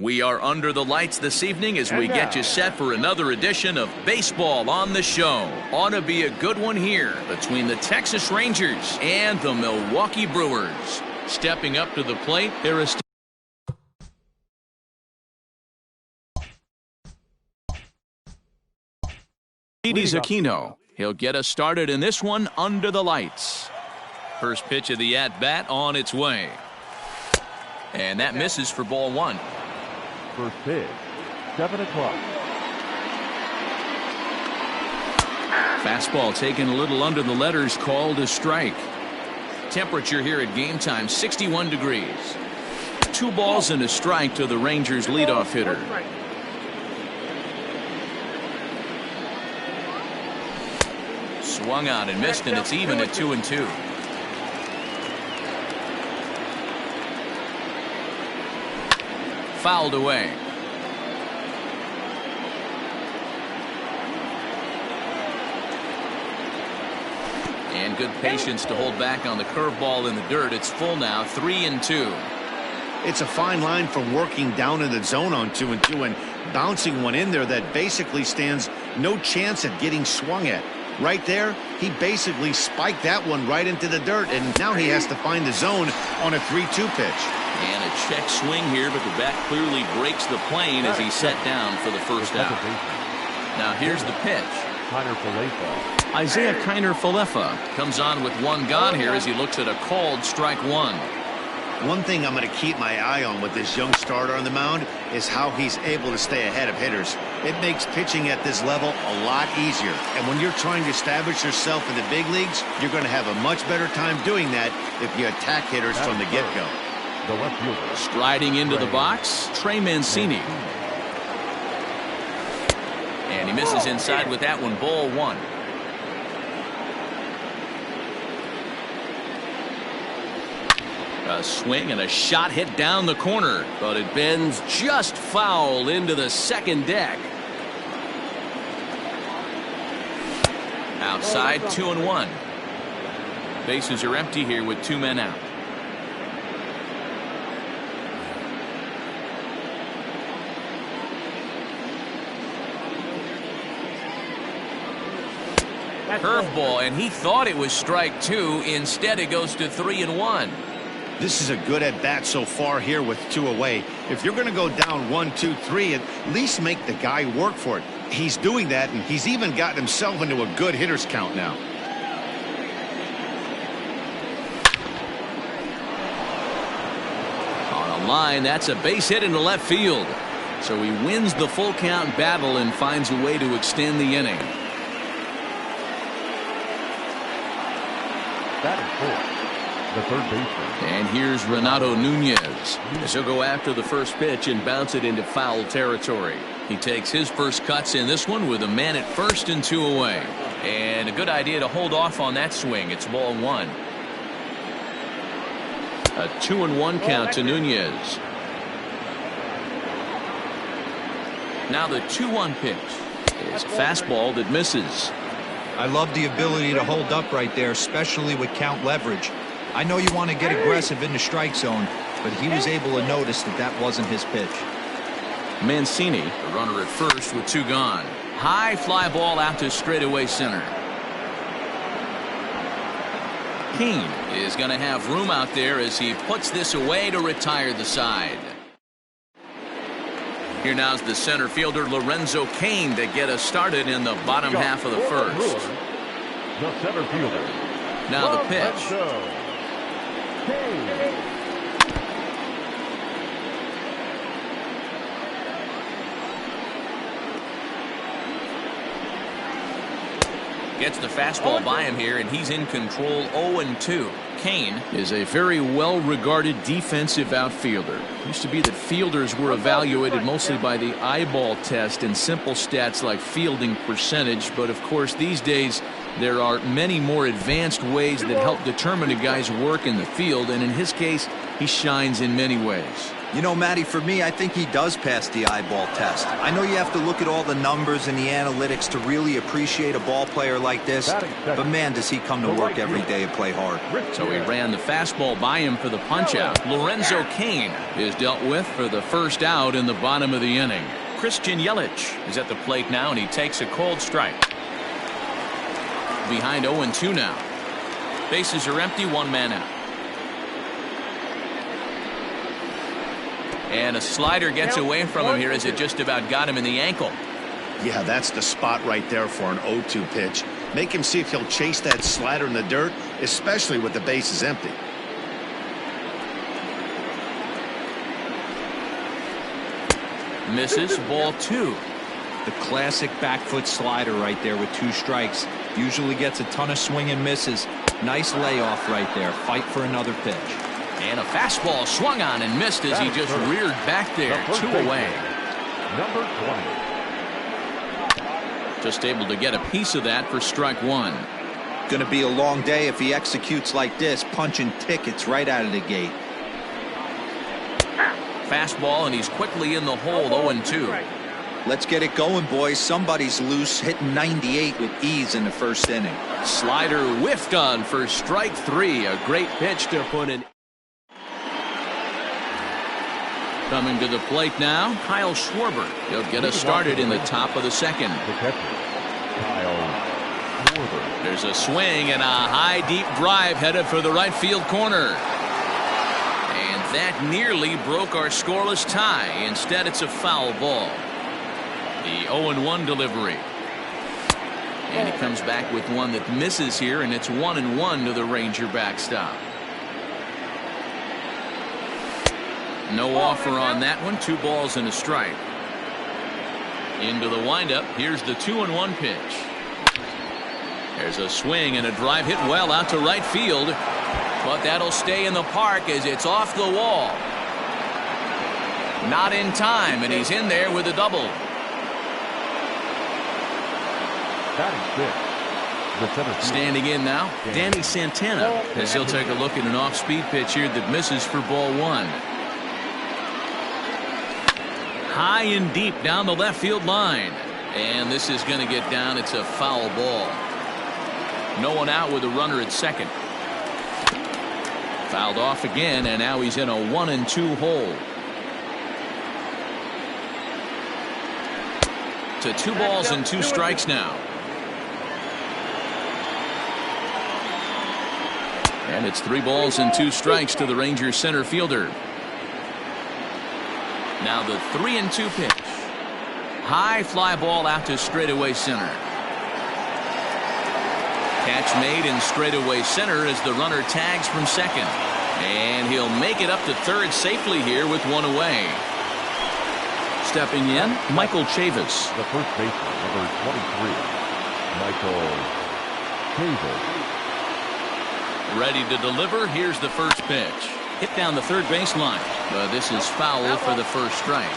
We are under the lights this evening as we get you set for another edition of Baseball on the Show. Ought to be a good one here between the Texas Rangers and the Milwaukee Brewers. Stepping up to the plate, Aristides Aquino. He'll get us started in this one under the lights. First pitch of the at-bat on its way. And that misses for ball one. First pitch, 7 o'clock. Fastball taken a little under the letters, called a strike. Temperature here at game time, 61 degrees. 2 balls and a strike to the Rangers leadoff hitter. Swung out and missed, and it's even at 2-2. Fouled away. And good patience to hold back on the curveball in the dirt. It's full now, 3-2. It's a fine line from working down in the zone on 2-2 and bouncing one in there that basically stands no chance at getting swung at. Right there, he basically spiked that one right into the dirt, and now he has to find the zone on a 3-2 pitch. And a check swing here, but the bat clearly breaks the plane as he's set down for the first out. Now here's the pitch. Isaiah Kiner-Falefa comes on with one gone here as he looks at a called strike one. One thing I'm going to keep my eye on with this young starter on the mound is how he's able to stay ahead of hitters. It makes pitching at this level a lot easier. And when you're trying to establish yourself in the big leagues, you're going to have a much better time doing that if you attack hitters from the get-go. Striding into the box, Trey Mancini. And he misses inside with that one, ball one. A swing and a shot hit down the corner, but it bends just foul into the second deck. Outside, 2-1. Bases are empty here with 2 men out. Curveball, and he thought it was strike 2. Instead, it goes to 3-1. This is a good at-bat so far here with 2 away. If you're going to go down 1, 2, 3, at least make the guy work for it. He's doing that, and he's even gotten himself into a good hitter's count now. On a line, that's a base hit into left field. So he wins the full count battle and finds a way to extend the inning. That is 4. The third baseman. And here's Renato Nunez as he'll go after the first pitch and bounce it into foul territory. He takes his first cuts in this one with a man at first and 2 away. And a good idea to hold off on that swing. It's ball one. A 2-1 count to Nunez. Now the 2-1 pitch is a fastball that misses. I love the ability to hold up right there, especially with count leverage. I know you want to get aggressive in the strike zone, but he was able to notice that that wasn't his pitch. Mancini, the runner at first with 2 gone. High fly ball out to straightaway center. Kane is going to have room out there as he puts this away to retire the side. Here now's the center fielder Lorenzo Kane to get us started in the bottom half of the first. The center fielder. Now the pitch. Gets the fastball by him here, and he's in control. 0-2. Kane is a very well-regarded defensive outfielder. Used to be that fielders were evaluated mostly by the eyeball test and simple stats like fielding percentage, but of course these days there are many more advanced ways that help determine a guy's work in the field, and in his case he shines in many ways. You know, Matty, for me, I think he does pass the eyeball test. I know you have to look at all the numbers and the analytics to really appreciate a ball player like this, but man, does he come to work every day and play hard. So he ran the fastball by him for the punch-out. Lorenzo Cain is dealt with for the first out in the bottom of the inning. Christian Yelich is at the plate now, and he takes a cold strike. Behind 0-2 now. Bases are empty, one man out. And a slider gets away from him here as it just about got him in the ankle. Yeah, that's the spot right there for an 0-2 pitch. Make him see if he'll chase that slider in the dirt, especially with the bases empty. Misses, ball 2. The classic back foot slider right there with 2 strikes. Usually gets a ton of swing and misses. Nice layoff right there. Fight for another pitch. And a fastball swung on and missed as he just reared back there. 2 away. Number 20. Just able to get a piece of that for strike 1. Going to be a long day if he executes like this, punching tickets right out of the gate. Fastball, and he's quickly in the hole. 0-2. Let's get it going, boys. Somebody's loose, hitting 98 with ease in the first inning. Slider whiffed on for strike 3. A great pitch to put in. Coming to the plate now, Kyle Schwarber. He'll get us started in the top of the second. The catcher, Kyle Schwarber. There's a swing and a high deep drive headed for the right field corner. And that nearly broke our scoreless tie. Instead, it's a foul ball. The 0-1 delivery. And he comes back with one that misses here, and it's 1-1 to the Ranger backstop. No offer on that one. 2 balls and a strike. Into the windup. Here's the 2-1 pitch. There's a swing and a drive hit well out to right field. But that'll stay in the park as it's off the wall. Not in time, and he's in there with a double. Standing in now, Danny Santana, as he'll take a look at an off-speed pitch here that misses for ball 1. High and deep down the left field line. And this is going to get down. It's a foul ball. No one out with a runner at second. Fouled off again, and now he's in a 1-2 hole. To 2 balls and 2 strikes now. And it's 3 balls and 2 strikes to the Rangers center fielder. Now the 3-2 pitch. High fly ball out to straightaway center. Catch made in straightaway center as the runner tags from second. And he'll make it up to third safely here with 1 away. Stepping in, Michael Chavis. The first baseman, number 23, Michael Chavis. Ready to deliver. Here's the first pitch. Hit down the third baseline. But this is foul for the first strike.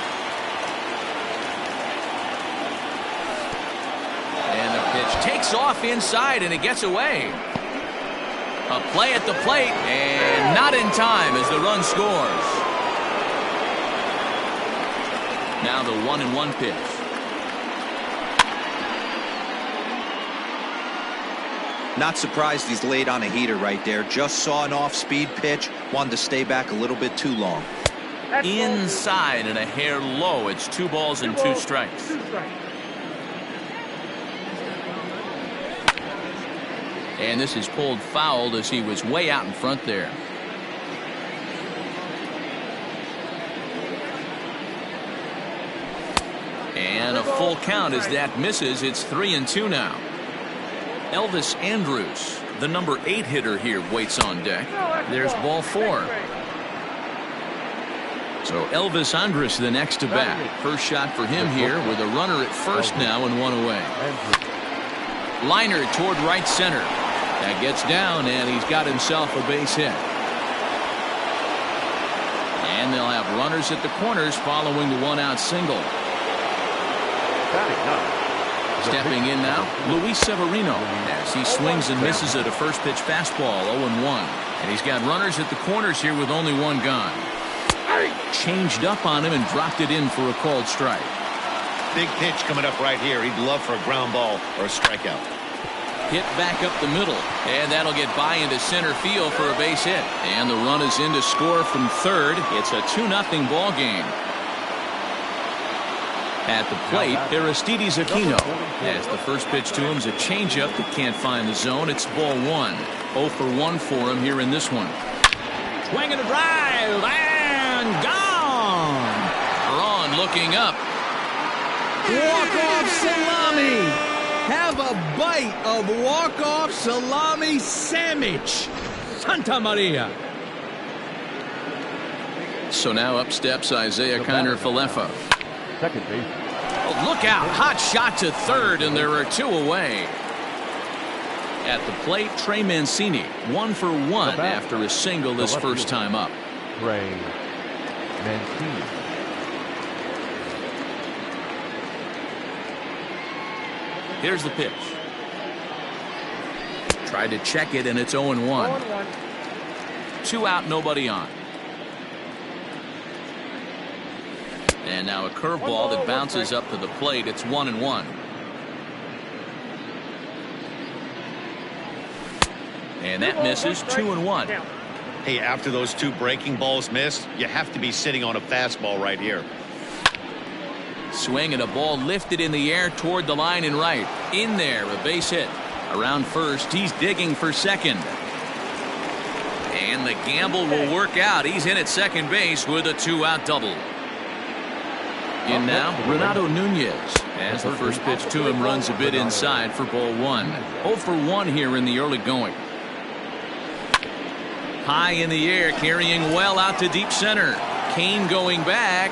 And the pitch takes off inside, and it gets away. A play at the plate, and not in time as the run scores. Now the 1-1 pitch. Not surprised he's laid on a heater right there. Just saw an off-speed pitch. Wanted to stay back a little bit too long. Inside and a hair low. It's 2 balls and 2 strikes. And this is pulled foul as he was way out in front there. And a full count as that misses. It's 3-2 now. Elvis Andrus, the number 8 hitter here, waits on deck. There's ball 4. So Elvis Andrus the next to bat. First shot for him here with a runner at first now and 1 away. Liner toward right center. That gets down, and he's got himself a base hit. And they'll have runners at the corners following the 1-out single. Stepping in now, Luis Severino, as he swings and misses at a first pitch fastball, 0-1. And he's got runners at the corners here with only 1 gone. changed up on him and dropped it in for a called strike. Big pitch coming up right here. He'd love for a ground ball or a strikeout. Hit back up the middle, and that'll get by into center field for a base hit. And the run is in to score from third. It's a 2-0 ball game. At the plate, Aristides Aquino. As the first pitch to him is a changeup that can't find the zone. It's ball one. 0 for 1 for him here in this one. Swing and a drive, and gone. Braun looking up. Walk-off salami. Have a bite of walk-off salami sandwich. Santa Maria. So now up steps Isaiah Kiner-Falefa. Second base. Oh, look out. Hot shot to third, and there are 2 away. At the plate, Trey Mancini. 1 for 1 after a single his first time up. Trey Mancini. Here's the pitch. Tried to check it, and it's 0-1. 2 out, nobody on. And now a curveball that bounces up to the plate. It's 1-1. And that misses. 2-1. Hey, after those 2 breaking balls missed, you have to be sitting on a fastball right here. Swing and a ball lifted in the air toward the line and right. In there, a base hit. Around first, he's digging for second. And the gamble will work out. He's in at second base with a 2-out double. In now, Renato Nunez. As the first pitch to him runs a bit inside for ball 1. 0 for 1 here in the early going. High in the air, carrying well out to deep center. Kane going back.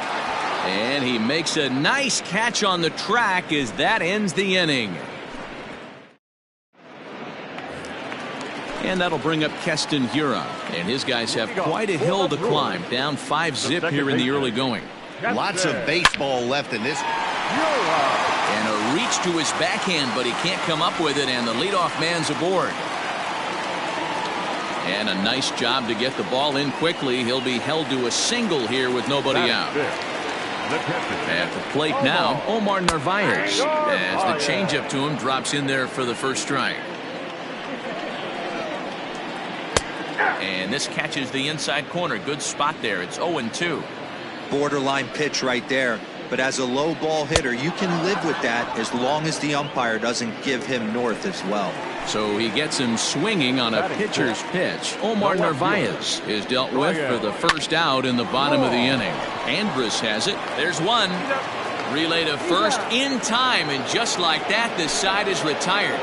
And he makes a nice catch on the track as that ends the inning. And that'll bring up Keston Hiura. And his guys have quite a hill to climb. Down 5-zip here in the early going. Lots of baseball left in this. And a reach to his backhand, but he can't come up with it, and the leadoff man's aboard. And a nice job to get the ball in quickly. He'll be held to a single here with nobody out. At the plate now, Omar Narvaez. As the changeup to him drops in there for the first strike. And this catches the inside corner. Good spot there. It's 0-2. Borderline pitch right there. But as a low ball hitter, you can live with that as long as the umpire doesn't give him north as well. So he gets him swinging on a pitcher's pitch. Omar Narvaez is dealt with for the first out in the bottom of the inning. Andrus has it. There's one. Relay to first in time, and just like that, this side is retired.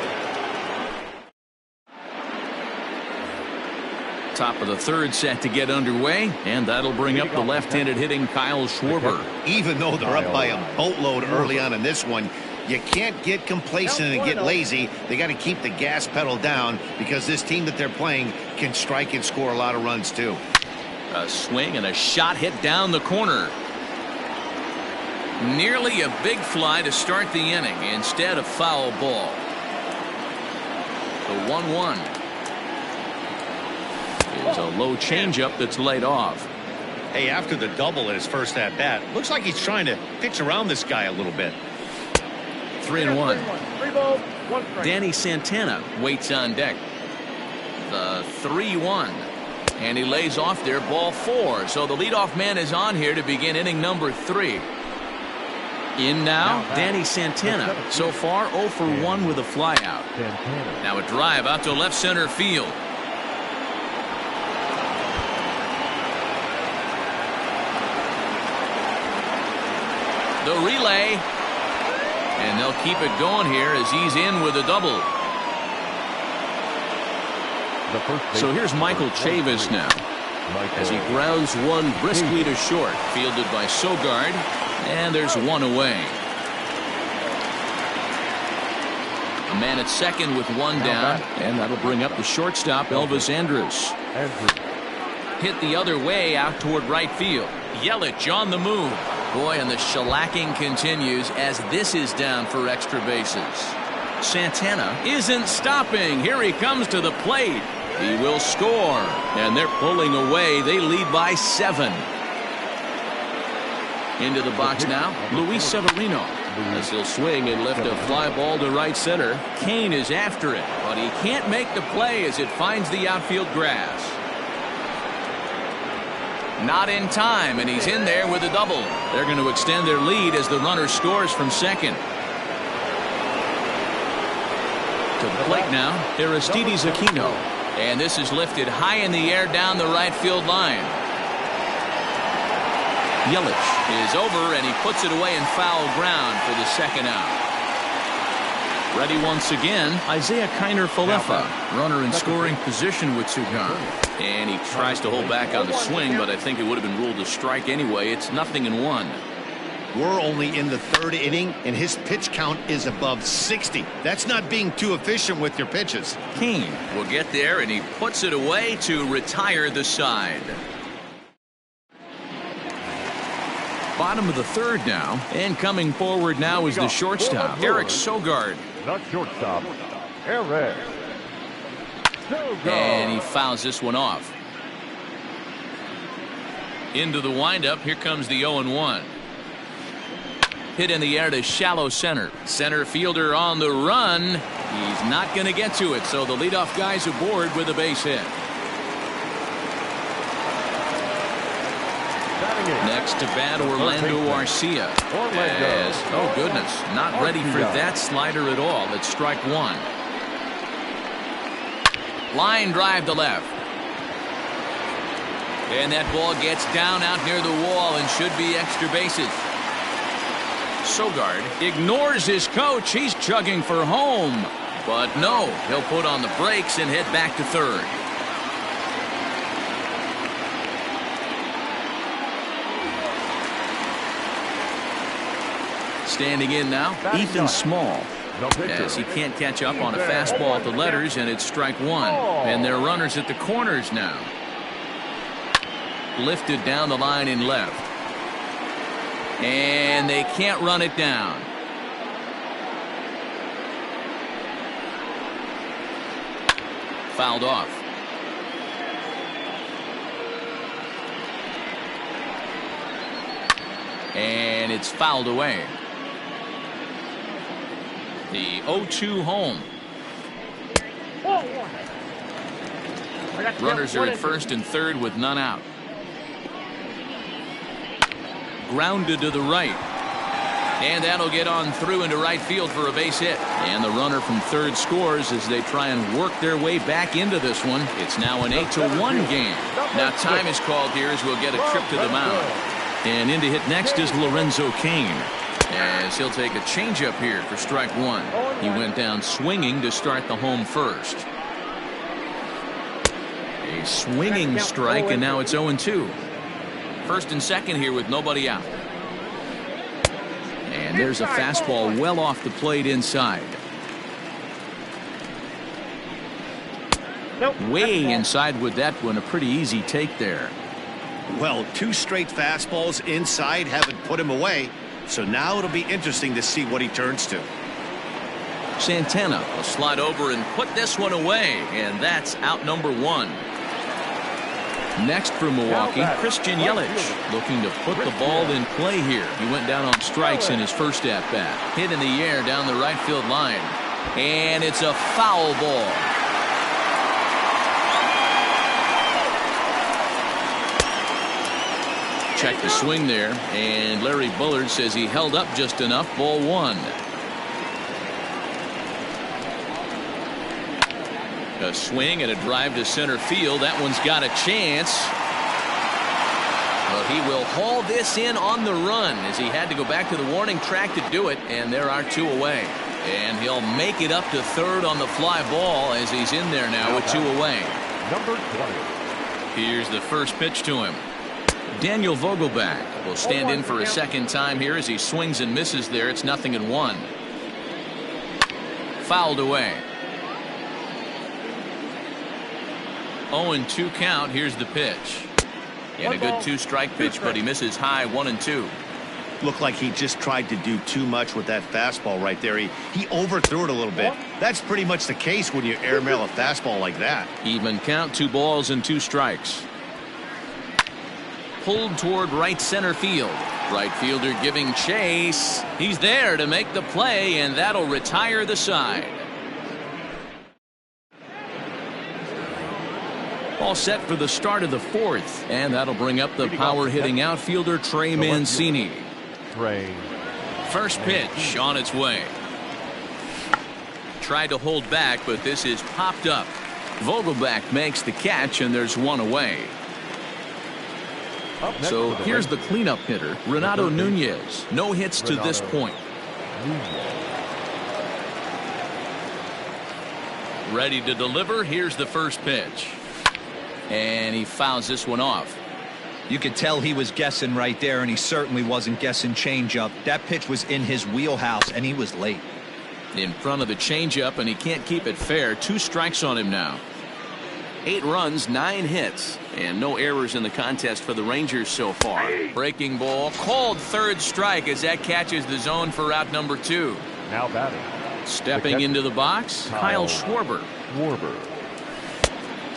Top of the third set to get underway, and that'll bring up the left-handed hitting Kyle Schwarber. Even though they're up by a boatload early on in this one, you can't get complacent and get lazy. They got to keep the gas pedal down because this team that they're playing can strike and score a lot of runs too. A swing and a shot hit down the corner. Nearly a big fly to start the inning. Instead, a foul ball. The 1-1 is a low changeup that's laid off. Hey, after the double in his first at-bat, looks like he's trying to pitch around this guy a little bit. 3-1. Danny Santana waits on deck. The 3-1. And he lays off there, ball 4. So the leadoff man is on here to begin inning number 3. In now, Danny Santana. So far, 0 for 1 with a flyout. Now a drive out to left center field. The relay. And they'll keep it going here as he's in with a double. So here's Michael Chavis now. As he grounds one briskly to short. Fielded by Sogard. And there's one away. A man at second with one down. And that'll bring up the shortstop, Elvis Andrus. Hit the other way out toward right field. Yelich on the move. Boy, and the shellacking continues as this is down for extra bases. Santana isn't stopping. Here he comes to the plate. He will score. And they're pulling away. They lead by 7. Into the box now, Luis Severino. As he'll swing and lift a fly ball to right center. Kane is after it, but he can't make the play as it finds the outfield grass. Not in time, and he's in there with a double. They're going to extend their lead as the runner scores from second. To the plate now, Aristides Aquino. And this is lifted high in the air down the right field line. Yelich is over, and he puts it away in foul ground for the second out. Ready once again, Isaiah Kiner-Falefa, runner in scoring position with Sugan. And he tries to hold back on the swing, but I think it would have been ruled a strike anyway. It's 0-1. We're only in the third inning, and his pitch count is above 60. That's not being too efficient with your pitches. Kane will get there, and he puts it away to retire the side. Bottom of the third now, and coming forward now is the shortstop, Eric Sogard. The shortstop, Eric Sogard. And he fouls this one off. Into the windup, here comes the 0-1. Hit in the air to shallow center. Center fielder on the run. He's not going to get to it, so the leadoff guy's aboard with a base hit. Next to bat, Orlando Arcia. Yes. Oh, goodness. Not ready for that slider at all. It's strike one. Line drive to left. And that ball gets down out near the wall and should be extra bases. Sogard ignores his coach. He's chugging for home. But no, he'll put on the brakes and head back to third. Standing in now, Ethan Small. As he can't catch up on a fastball at the letters, and it's strike one. And they're runners at the corners now. Lifted down the line in left. And they can't run it down. Fouled off. And it's fouled away. The 0-2 home. Runners are at first and third with none out. Grounded to the right. And that'll get on through into right field for a base hit. And the runner from third scores as they try and work their way back into this one. It's now an 8-1 game. Now time is called here as we'll get a trip to the mound. And in to hit next is Lorenzo Cain, as he'll take a changeup here for strike one. He went down swinging to start the home first. A swinging strike, and now it's 0-2. First and second here with nobody out. And there's a fastball well off the plate inside. Way inside with that one. A pretty easy take there. Well, two straight fastballs inside haven't put him away. So now it'll be interesting to see what he turns to. Santana will slide over and put this one away, and that's out number one. Next for Milwaukee, Christian Yelich, looking to put the ball in play here. He went down on strikes in his first at-bat. Hit in the air down the right field line. And it's a foul ball. Check the swing there, and Larry Bullard says he held up just enough. Ball one. A swing and a drive to center field. That one's got a chance. But he will haul this in on the run as he had to go back to the warning track to do it, and there are two away. And he'll make it up to third on the fly ball as he's in there now with two away. Number 20. Here's the first pitch to him. Daniel Vogelback will stand in for a second time here as he swings and misses there. It's 0-1. Fouled away. 0-2 count. Here's the pitch. And a good two-strike pitch, but he misses high 1-2. Looked like he just tried to do too much with that fastball right there. He overthrew it a little bit. That's pretty much the case when you airmail a fastball like that. Even count, 2 balls and 2 strikes. Pulled toward right center field. Right fielder giving chase. He's there to make the play, and that'll retire the side. All set for the start of the fourth, and that'll bring up the power-hitting outfielder Trey Mancini. First pitch on its way. Tried to hold back, but this is popped up. Vogelbach makes the catch, and there's one away. So here's the cleanup hitter, Renato Nunez. No hits to this point. Ready to deliver. Here's the first pitch. And he fouls this one off. You could tell he was guessing right there, and he certainly wasn't guessing changeup. That pitch was in his wheelhouse, and he was late. In front of the changeup, and he can't keep it fair. 2 strikes on him now. 8 runs, 9 hits, and no errors in the contest for the Rangers so far. Breaking ball, called third strike as that catches the zone for out number 2. Now batting. Stepping into the box, Kyle Schwarber.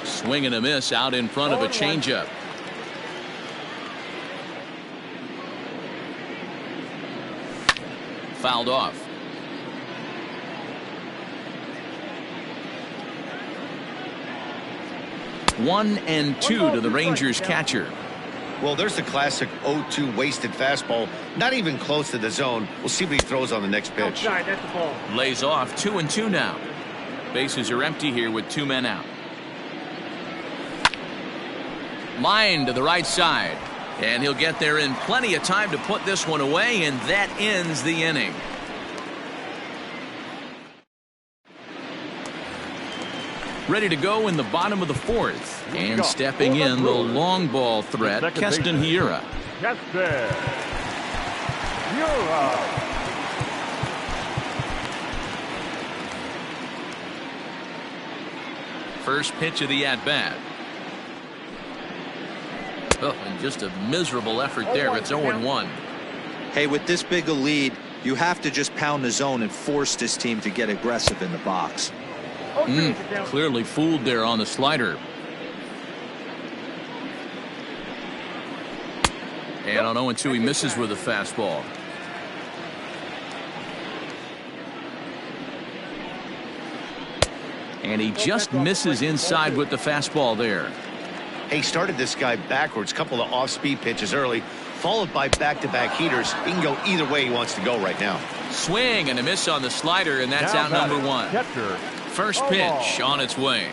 Swing and a miss out in front of a changeup. Fouled off. One and two to the Rangers catcher. Well, there's the classic 0-2 wasted fastball. Not even close to the zone. We'll see what he throws on the next pitch. Outside, that's the ball. Lays off 2-2 now. Bases are empty here with 2 men out. Line to the right side. And he'll get there in plenty of time to put this one away, and that ends the inning. Ready to go in the bottom of the fourth. And stepping in the long ball threat, Keston Hiura. First pitch of the at-bat. Oh, and just a miserable effort there. It's 0-1. Hey, with this big a lead, you have to just pound the zone and force this team to get aggressive in the box. Clearly fooled there on the slider. And on 0-2, he misses with a fastball. And he just misses inside with the fastball there. He started this guy backwards, couple of off-speed pitches early, followed by back-to-back heaters. He can go either way he wants to go right now. Swing and a miss on the slider, and that's out number 1. First pitch on its way.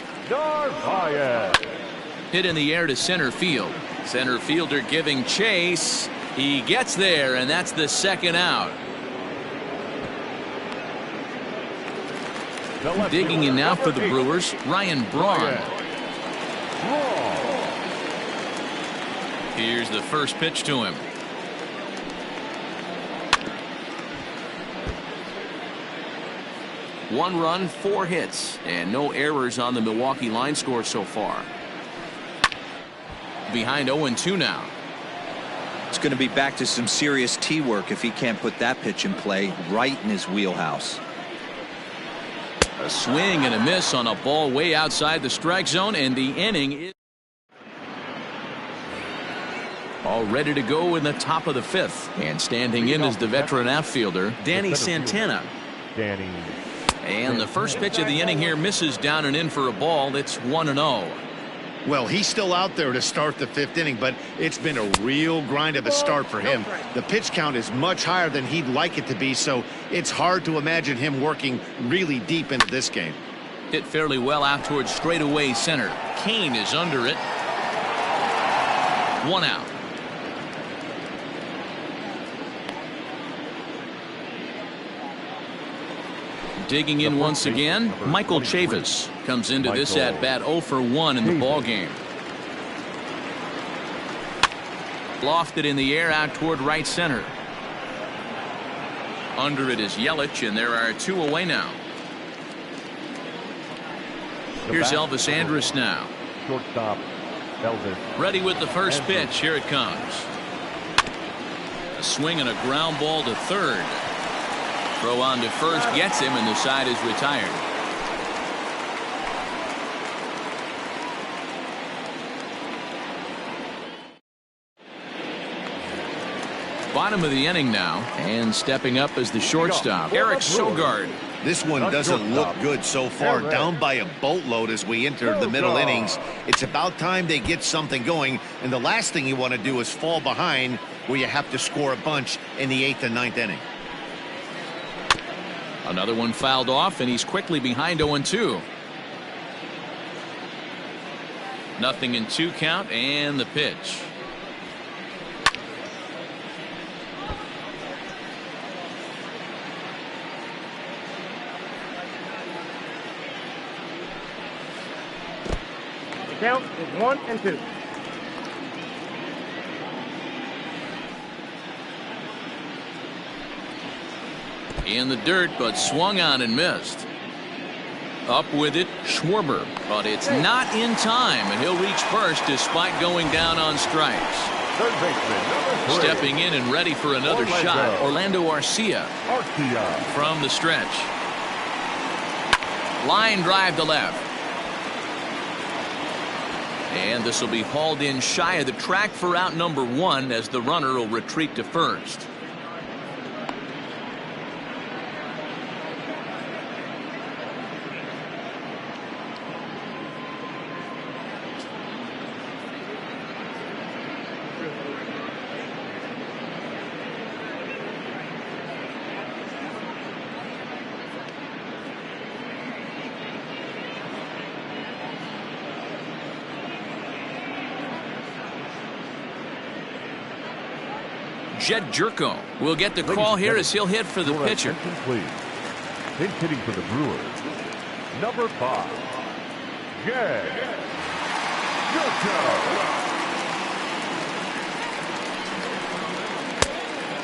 Hit in the air to center field. Center fielder giving chase. He gets there, and that's the second out. Digging in now for the Brewers, Ryan Braun. Here's the first pitch to him. One run, 4 hits, and no errors on the Milwaukee line score so far. Behind 0-2 now. It's going to be back to some serious tee work if he can't put that pitch in play right in his wheelhouse. A swing and a miss on a ball way outside the strike zone, and the inning is all ready to go in the top of the 5th. And standing in is the veteran outfielder, Danny Santana. And the first pitch of the inning here misses down and in for a ball. It's 1-0. Well, he's still out there to start the 5th inning, but it's been a real grind of a start for him. The pitch count is much higher than he'd like it to be, so it's hard to imagine him working really deep into this game. Hit fairly well out towards straightaway center. Kane is under it. 1 out. Digging in once again, Michael Chavis comes into this at bat 0 for 1 in the ball game. Lofted in the air out toward right center. Under it is Yelich, and there are 2 away now. Here's Elvis Andrus now. Shortstop, Elvis. Ready with the first pitch. Here it comes. A swing and a ground ball to third. Throw on to first gets him, and the side is retired. bottom of the inning now, and stepping up as the shortstop, Eric Sogard. This one doesn't look good so far. Down by a boatload as we enter the middle innings. It's about time they get something going, and the last thing you want to do is fall behind where you have to score a bunch in the 8th and 9th inning. Another one fouled off, and he's quickly behind 0-2. 0-2 count, and the pitch. Count is 1-2. In the dirt, but swung on and missed. Up with it, Schwarber, but it's not in time, and he'll reach first despite going down on strikes. Third baseman, number 3. Stepping in and ready for another shot, Orlando Arcia from the stretch. Line drive to left. And this will be hauled in shy of the track for out number 1 as the runner will retreat to first. Jed Jerko will get the call here as he'll hit for the pitcher. Please. In hitting for the Brewers, number 5, Jed Jerko.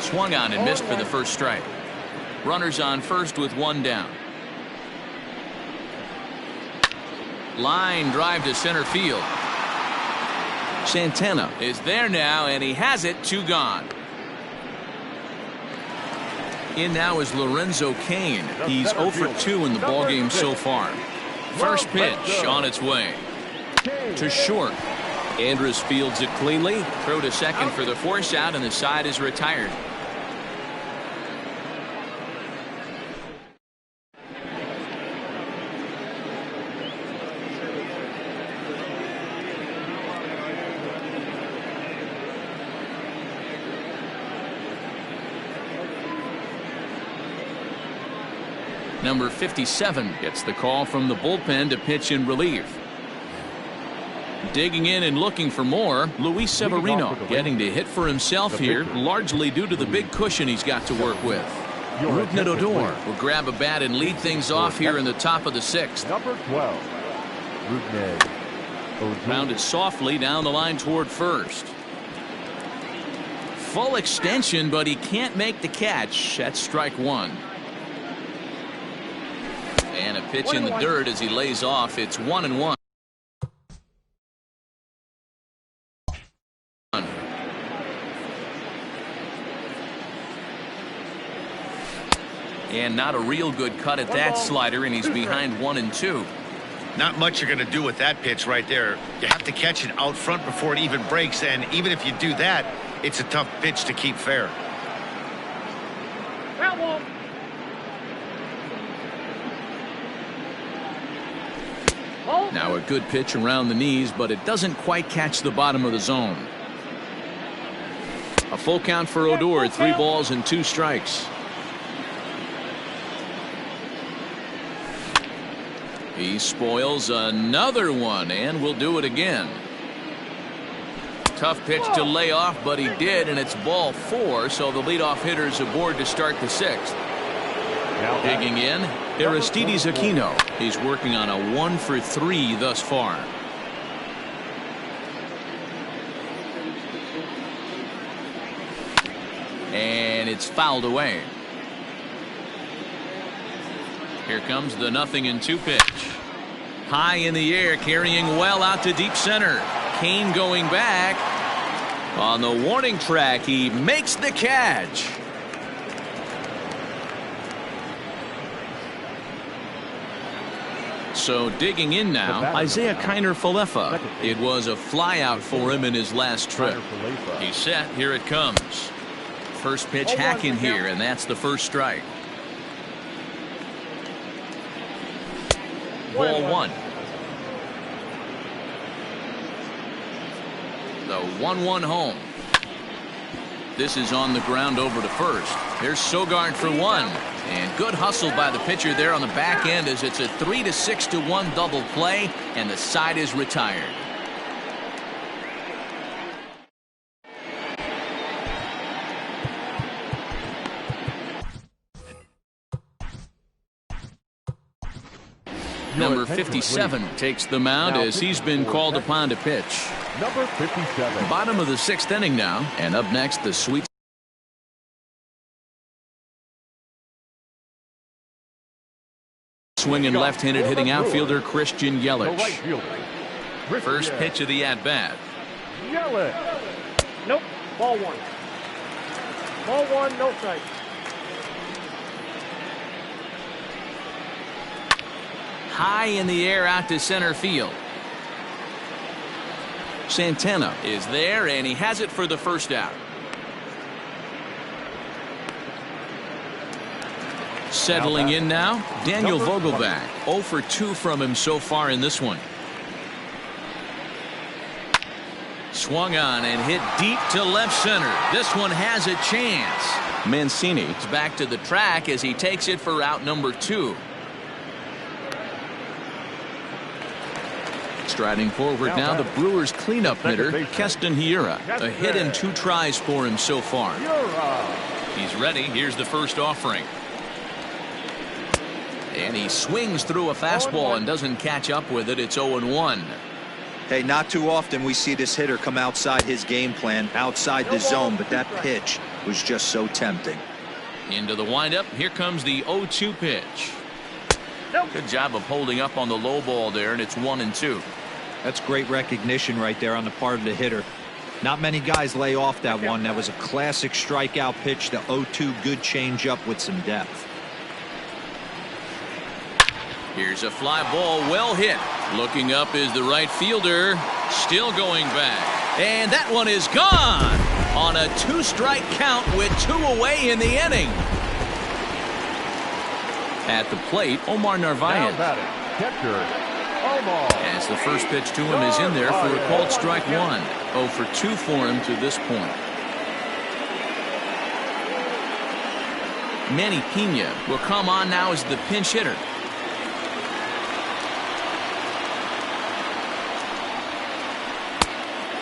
Swung on and missed for the first strike. Runners on first with 1 down. Line drive to center field. Santana is there now, and he has it. 2 gone. In now is Lorenzo Cain. He's 0 for 2 in the ballgame so far. First pitch on its way. To short. Andrus fields it cleanly. Throw to second for the force out, and the side is retired. Number 57 gets the call from the bullpen to pitch in relief. Digging in and looking for more, Luis Severino getting to hit for himself here, largely due to the big cushion he's got to work with. Rougned Odor will grab a bat and lead things off here in the top of the 6th. Number 12, Rougned. Rounded softly down the line toward first. Full extension, but he can't make the catch. That's strike 1. And a pitch in the dirt as he lays off. It's 1-1. And not a real good cut at that slider, and he's behind 1-2. Not much you're going to do with that pitch right there. You have to catch it out front before it even breaks, and even if you do that, it's a tough pitch to keep fair. Now a good pitch around the knees, but it doesn't quite catch the bottom of the zone. A full count for Odor, 3 balls and 2 strikes. He spoils another one and will do it again. Tough pitch to lay off, but he did, and it's ball 4, so the leadoff hitter's aboard to start the 6th. Digging in, Aristides Aquino. He's working on a 1 for 3 thus far. And it's fouled away. Here comes the 0-2 pitch. High in the air, carrying well out to deep center. Cain going back. On the warning track, he makes the catch. So digging in now, Isaiah Kiner-Falefa. It was a flyout for him in his last trip. He's set. Here it comes. first pitch hacking here, and that's the first strike. Ball one. The 1-1 home. This is on the ground over to first. There's Sogard for one. And good hustle by the pitcher there on the back end as it's a 3-6-1 double play, and the side is retired. Number 57 takes the mound as he's been called upon to pitch. Number 57. Bottom of the sixth inning now, and up next the sweet. Swinging left-handed hitting outfielder Christian Yelich. First pitch of the at-bat. Yelich. Nope. Ball one. Ball one, no strike. High in the air out to center field. Santana is there, and he has it for the first out. Settling in now, Daniel Vogelbach. 0 for 2 from him so far in this one. Swung on and hit deep to left center. This one has a chance. Mancini is back to the track as he takes it for out number 2. Striding forward now, the Brewers cleanup hitter, Keston Hiura. A hit and 2 tries for him so far. He's ready. Here's the first offering. And he swings through a fastball and doesn't catch up with it. It's 0-1. Hey, not too often we see this hitter come outside his game plan, outside the zone, but that pitch was just so tempting. Into the windup. Here comes the 0-2 pitch. Good job of holding up on the low ball there, and it's 1-2. That's great recognition right there on the part of the hitter. Not many guys lay off that one. That was a classic strikeout pitch, the 0-2 good changeup with some depth. Here's a fly ball, well hit. Looking up is the right fielder. Still going back. And that one is gone on a 2-strike count with 2 away in the inning. At the plate, Omar Narvaez. As the first pitch to him is in there for a called strike 1. 0 for 2 for him to this point. Manny Pena will come on now as the pinch hitter.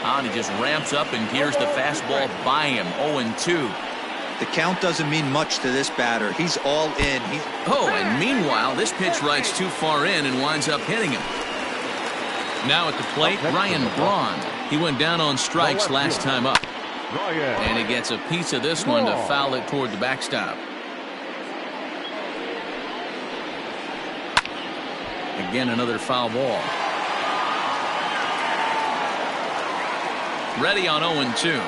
And he just ramps up and gears the fastball by him. 0-2. The count doesn't mean much to this batter. He's all in. And meanwhile, this pitch rides too far in and winds up hitting him. Now at the plate, Ryan Braun. He went down on strikes last time up. And he gets a piece of this one to foul it toward the backstop. Again, another foul ball. Ready on 0-2.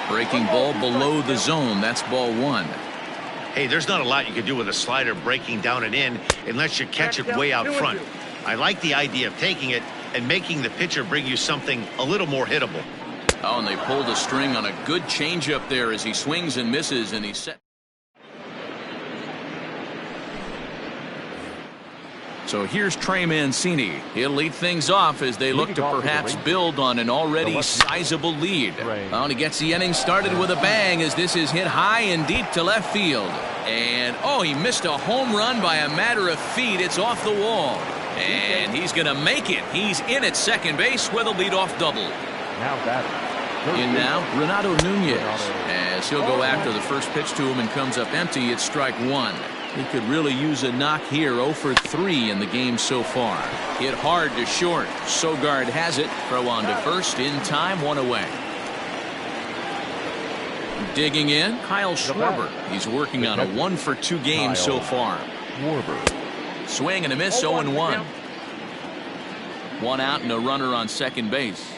Breaking ball below the zone. That's ball 1. Hey, there's not a lot you can do with a slider breaking down and in unless you catch it way out front. I like the idea of taking it and making the pitcher bring you something a little more hittable. Oh, and they pulled a string on a good changeup there as he swings and misses, and he's set. So here's Trey Mancini. He'll lead things off as they look to perhaps build on an already sizable lead. And he gets the inning started with a bang as this is hit high and deep to left field. And, he missed a home run by a matter of feet. It's off the wall. And he's going to make it. He's in at second base with a leadoff double. In now, Renato Nunez. As he'll go after the first pitch to him and comes up empty, it's strike 1. He could really use a knock here. 0 for 3 in the game so far. Hit hard to short. Sogard has it. Throw on to first in time. 1 away. Digging in, Kyle Schwarber. He's working on a 1 for 2 game so far. Swing and a miss. 0-1. 1 out and a runner on second base.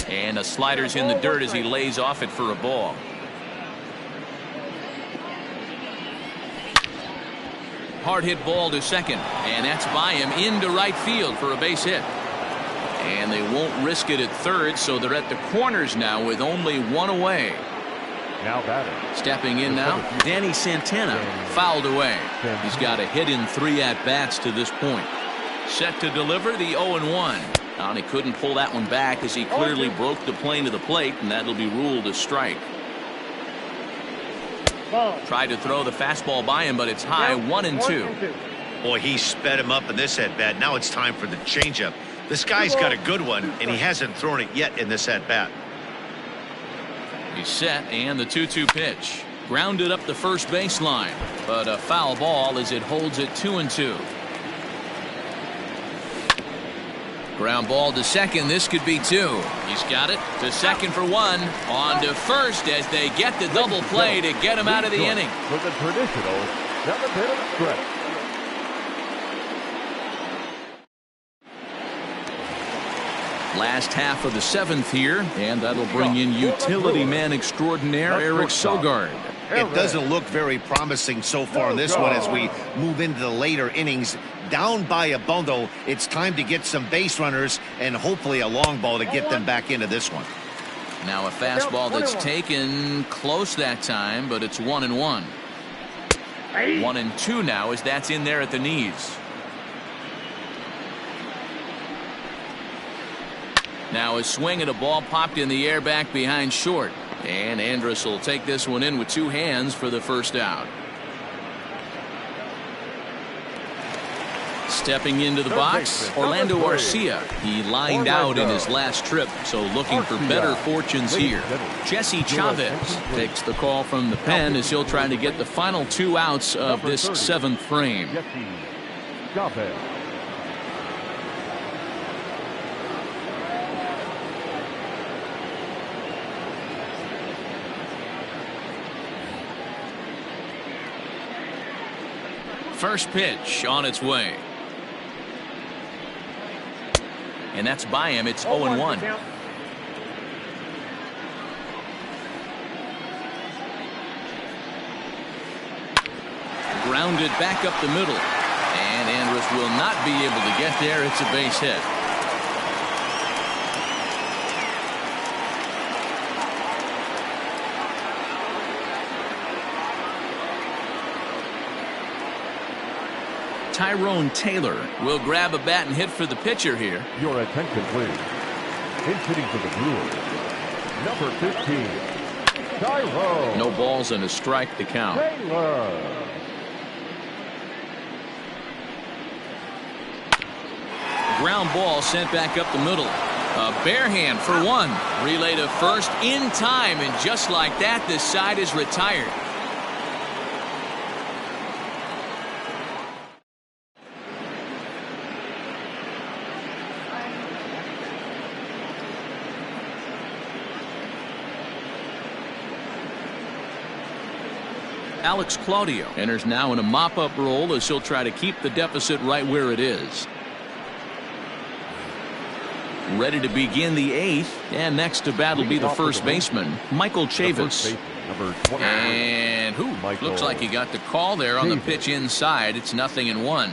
And a slider's in the dirt as he lays off it for a ball. Hard hit ball to second, and that's by him into right field for a base hit. And they won't risk it at third, so they're at the corners now with only 1 away. Now batting. Stepping in now, Danny Santana, fouled away. He's got a hit in 3 at-bats to this point. Set to deliver the 0-1. And he couldn't pull that one back as he clearly broke the plane to the plate, and that'll be ruled a strike. Tried to throw the fastball by him, but it's high, 1-2. Boy, he sped him up in this at-bat. Now it's time for the changeup. This guy's got a good one, and he hasn't thrown it yet in this at-bat. He's set, and the 2-2 pitch. Grounded up the first baseline, but a foul ball as it holds it 2-2. Ground ball to second. This could be 2. He's got it to second for 1. On to first as they get the double play to get him out of the inning. For the traditional 7th stretch. Last half of the 7th here, and that'll bring in utility man extraordinaire Eric Sogard. It doesn't look very promising so far in this one as we move into the later innings. Down by a bundle, it's time to get some base runners and hopefully a long ball to get them back into this one. Now a fastball that's taken close that time, but it's 1-1. 1-2 now as that's in there at the knees. Now a swing at a ball popped in the air back behind short. And Andrus will take this one in with 2 hands for the first out. Stepping into the box, Orlando Arcia. He lined out in his last trip, so looking for better fortunes here. Jesse Chavez takes the call from the pen as he'll try to get the final 2 outs of this 7th frame. Jesse Chavez. First pitch on its way. And that's by him. It's 0-1. Grounded back up the middle. And Andrus will not be able to get there. It's a base hit. Tyrone Taylor will grab a bat and hit for the pitcher here. Your attention, please. In hitting for the Brewers, number 15, Tyrone. No balls and a strike to count. Taylor. Ground ball sent back up the middle. A bare hand for 1. Relay to first in time, and just like that, this side is retired. Alex Claudio enters now in a mop-up role as he'll try to keep the deficit right where it is. Ready to begin the 8th, and next to bat will be the first baseman, Michael Chavis. And looks like he got the call there on the pitch inside. It's 0-1.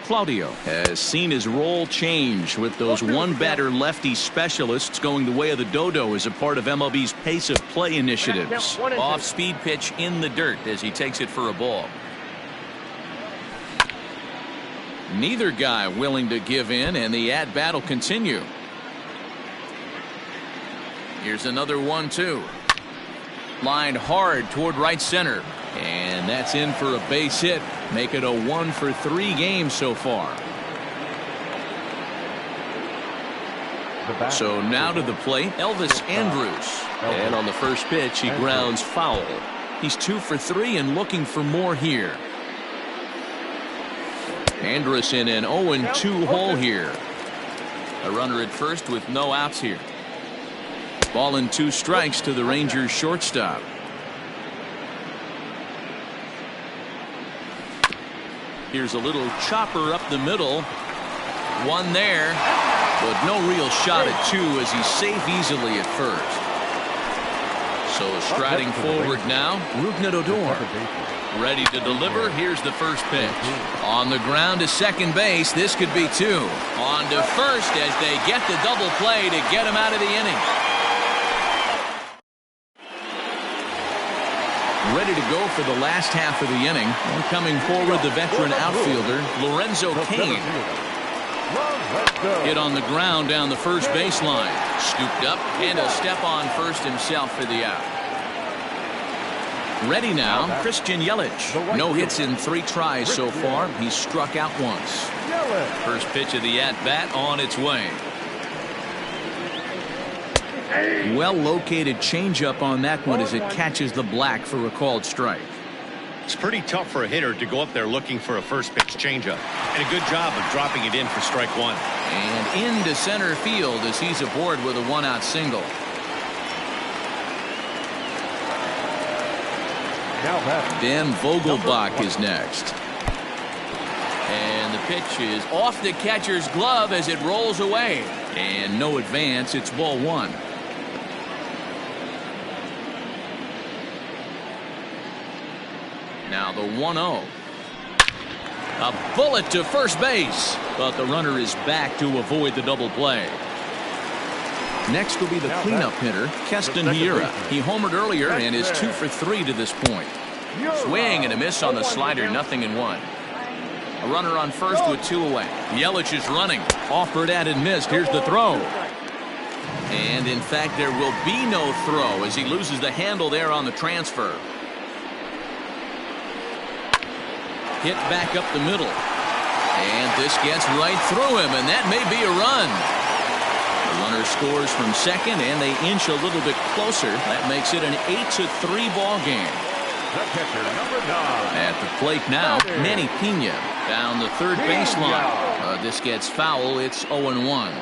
Claudio has seen his role change with those one-batter lefty specialists going the way of the dodo as a part of MLB's pace of play initiatives. Off-speed pitch in the dirt as he takes it for a ball. Neither guy willing to give in, and the at-bat will continue. Here's another 1-2. Lined hard toward right center. And that's in for a base hit. Make it a 1 for 3 games so far. So now to the plate, Elvis Andrus. And on the first pitch, he grounds foul. He's 2 for 3 and looking for more here. Andrus in an 0-2 hole here. A runner at first with no outs here. Ball and 2 strikes to the Rangers shortstop. Here's a little chopper up the middle. 1 there, but no real shot at 2 as he's safe easily at first. So striding forward now, Rougned Odor. Ready to deliver. Here's the first pitch. On the ground to second base. This could be 2. On to first as they get the double play to get him out of the inning. Ready to go for the last half of the inning. And coming forward, the veteran outfielder, Lorenzo Cain. Hit on the ground down the first baseline. Scooped up and a step on first himself for the out. Ready now, Christian Yelich. No hits in 3 tries so far. He's struck out once. First pitch of the at-bat on its way. Well-located changeup on that one as it catches the black for a called strike. It's pretty tough for a hitter to go up there looking for a first pitch changeup. And a good job of dropping it in for strike 1. And into center field as he's aboard with a 1-out single. Ben Vogelbach is next. And the pitch is off the catcher's glove as it rolls away. And no advance. It's ball 1. Now the 1-0. A bullet to first base. But the runner is back to avoid the double play. Next will be the cleanup hitter, Keston Hiura. He homered earlier and is 2 for 3 to this point. Swing and a miss on the slider, 0-1. A runner on first with 2 away. Yelich is running. Offered at and missed. Here's the throw. And in fact, there will be no throw as he loses the handle there on the transfer. Hit back up the middle. And this gets right through him, and that may be a run. The runner scores from second, and they inch a little bit closer. That makes it an 8-3 ball game. At the plate now, Manny Pena down the third baseline. This gets foul. It's 0-1.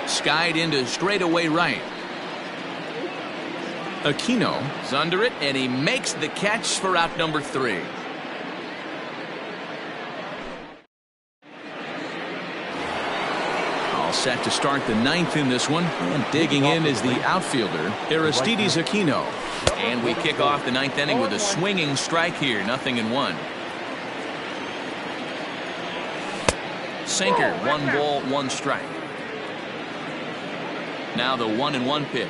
Skied into straightaway right. Aquino is under it, and he makes the catch for out number 3. All set to start the 9th in this one. And digging in is the outfielder, Aristides Aquino. And we kick off the 9th inning with a swinging strike here, 0-1. Sinker, 1 ball, 1 strike. Now the 1-1 pitch.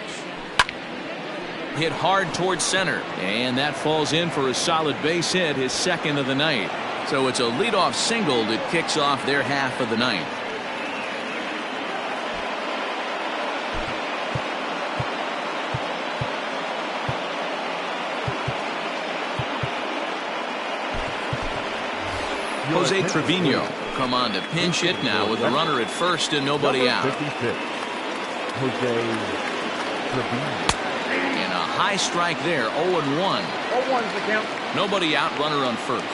Hit hard towards center, and that falls in for a solid base hit, his 2nd of the night. So it's a leadoff single that kicks off their half of the 9th. Jose Trevino come on to pinch hit now with a runner at first and nobody out. Jose Trevino. High strike there, 0-1. 0-1's the count. Nobody out, runner on first.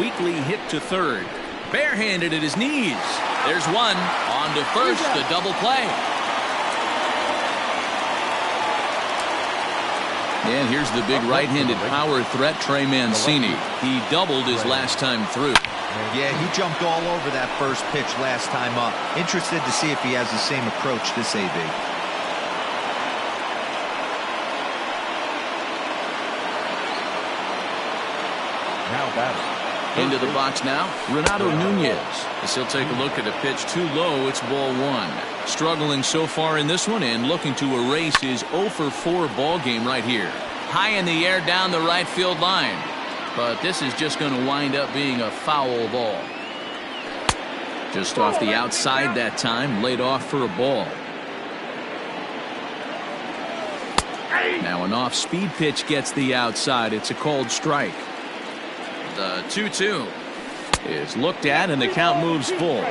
Weakly hit to third. Barehanded at his knees. There's one. On to first, the double play. And here's the big right-handed power threat, Trey Mancini. He doubled his last time through. Yeah, he jumped all over that first pitch last time up. Interested to see if he has the same approach this AB. Into the box now, Renato Nunez. As he'll take a look at a pitch too low, it's ball 1. Struggling so far in this one and looking to erase his 0-for-4 ball game right here. High in the air down the right field line. But this is just going to wind up being a foul ball. Just off the outside that time, laid off for a ball. Now an off-speed pitch gets the outside. It's a called strike. The 2-2 is looked at, and the count moves full.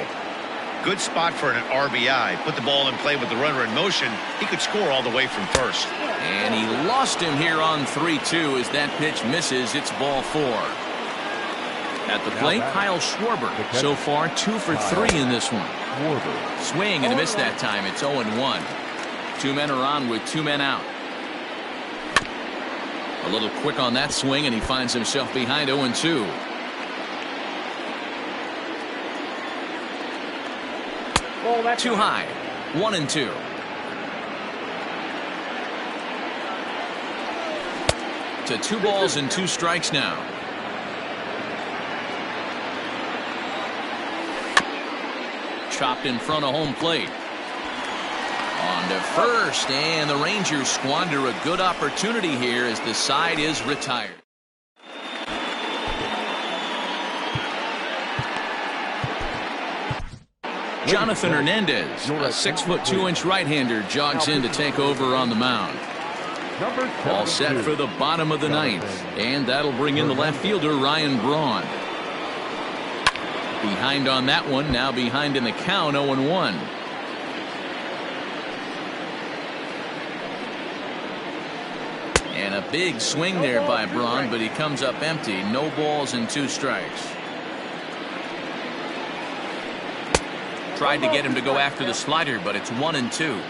Good spot for an RBI. Put the ball in play with the runner in motion. He could score all the way from first. And he lost him here on 3-2 as that pitch misses. It's ball 4. At the plate, Kyle Schwarber. So far, 2 for 3 in this one. Swing and a miss that time. It's 0-1. 2 men are on with 2 men out. A little quick on that swing, and he finds himself behind 0-2. Too high. 1-2. To 2 balls and 2 strikes now. Chopped in front of home plate. On to first, and the Rangers squander a good opportunity here as the side is retired. Jonathan Hernandez, a 6'2" right-hander, jogs in to take over on the mound. All set for the bottom of the ninth, and that'll bring in the left fielder Ryan Braun. Behind on that one, now behind in the count, 0-1. And a big swing there by Braun, but he comes up empty. No balls and 2 strikes. Tried to get him to go after the slider, but it's 1-2.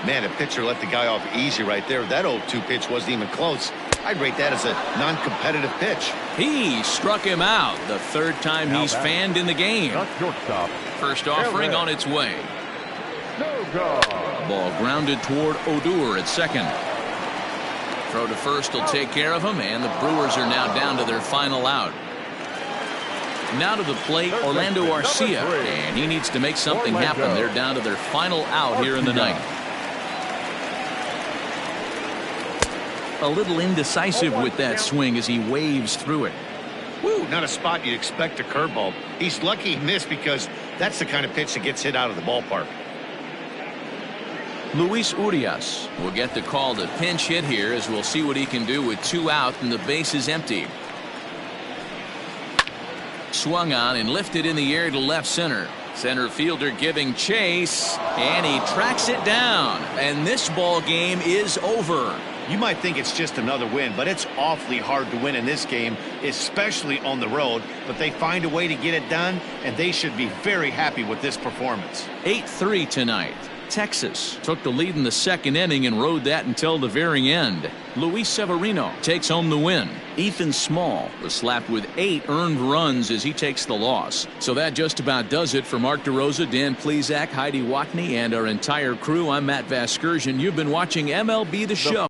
Man, the pitcher let the guy off easy right there. That 0-2 pitch wasn't even close. I'd rate that as a non-competitive pitch. He struck him out. The 3rd time he's fanned in the game. First offering on its way. Ball grounded toward Odor at second. Throw to first will take care of him, and the Brewers are now down to their final out. Now to the plate, Orlando Arcia, and he needs to make something happen. They're down to their final out here in the ninth. A little indecisive with that swing as he waves through it. Woo, not a spot you'd expect a curveball. He's lucky he missed because that's the kind of pitch that gets hit out of the ballpark. Luis Urias will get the call to pinch hit here as we'll see what he can do with 2 out and the base is empty. Swung on and lifted in the air to left center. Center fielder giving chase, and he tracks it down. And this ball game is over. You might think it's just another win, but it's awfully hard to win in this game, especially on the road. But they find a way to get it done, and they should be very happy with this performance. 8-3 tonight. Texas took the lead in the 2nd inning and rode that until the very end. Luis Severino takes home the win. Ethan Small was slapped with 8 earned runs as he takes the loss. So that just about does it for Mark DeRosa, Dan Plesac, Heidi Watney, and our entire crew. I'm Matt Vasgersian. You've been watching MLB The Show.